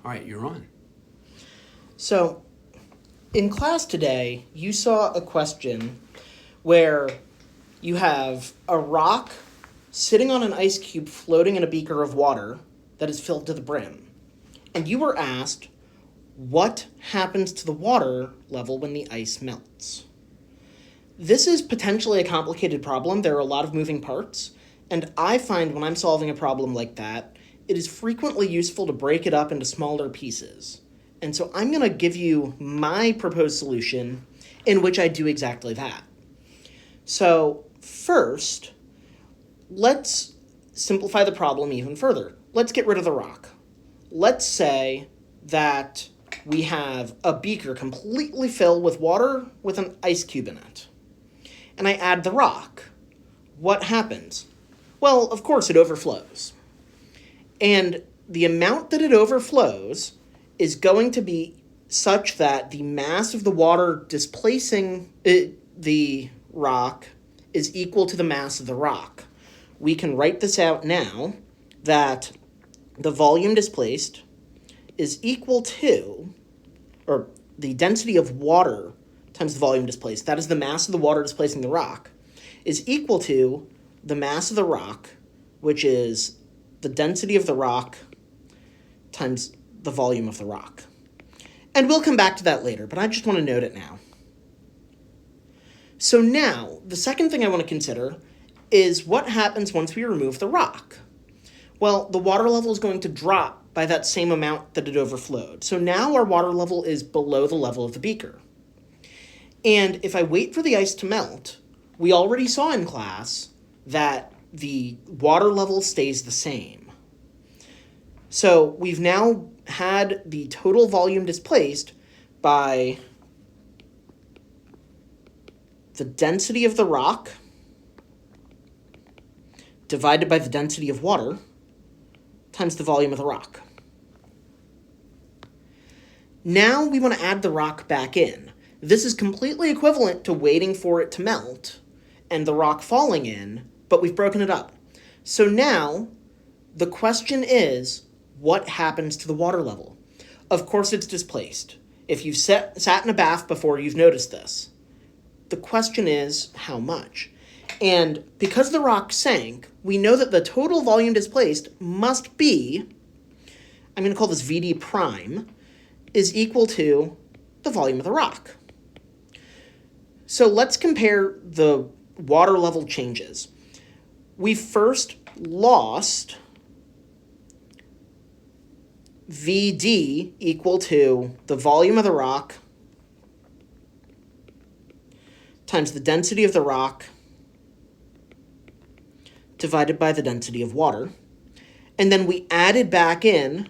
All right, you're on. So, in class today, you saw a question where you have a rock sitting on an ice cube floating in a beaker of water that is filled to the brim. And you were asked, what happens to the water level when the ice melts? This is potentially a complicated problem. There are a lot of moving parts, and I find when I'm solving a problem like that, it is frequently useful to break it up into smaller pieces. And so I'm going to give you my proposed solution in which I do exactly that. So first, let's simplify the problem even further. Let's get rid of the rock. Let's say that we have a beaker completely filled with water with an ice cube in it. And I add the rock. What happens? Well, of course, it overflows. And the amount that it overflows is going to be such that the mass of the water displacing the rock is equal to the mass of the rock. We can write this out now that the volume displaced is equal to, or the density of water times the volume displaced, that is the mass of the water displacing the rock, is equal to the mass of the rock, which is the density of the rock times the volume of the rock. And we'll come back to that later, but I just want to note it now. So now, the second thing I want to consider is what happens once we remove the rock. Well, the water level is going to drop by that same amount that it overflowed. So now our water level is below the level of the beaker. And if I wait for the ice to melt, we already saw in class that the water level stays the same. So we've now had the total volume displaced by the density of the rock divided by the density of water times the volume of the rock. Now we want to add the rock back in. This is completely equivalent to waiting for it to melt and the rock falling in, but we've broken it up. So now the question is, what happens to the water level? Of course it's displaced. If you've sat in a bath before, you've noticed this. The question is, how much? And because the rock sank, we know that the total volume displaced must be, I'm going to call this VD prime, is equal to the volume of the rock. So let's compare the water level changes. We first lost VD equal to the volume of the rock times the density of the rock divided by the density of water. And then we added back in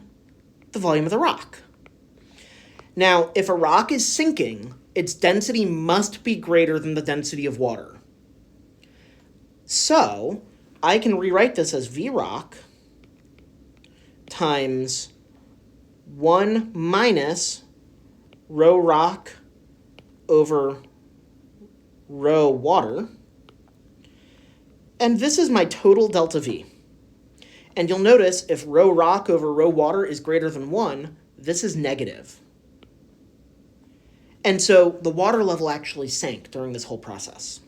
the volume of the rock. Now, if a rock is sinking, its density must be greater than the density of water. So I can rewrite this as V rock times 1 minus rho rock over rho water. And this is my total delta V. And you'll notice if rho rock over rho water is greater than 1, this is negative. And so the water level actually sank during this whole process.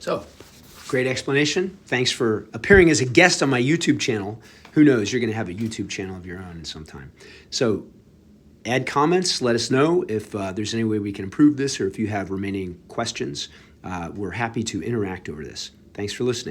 So, great explanation. Thanks for appearing as a guest on my YouTube channel. Who knows, you're going to have a YouTube channel of your own sometime. So, add comments. Let us know if there's any way we can improve this or if you have remaining questions. We're happy to interact over this. Thanks for listening.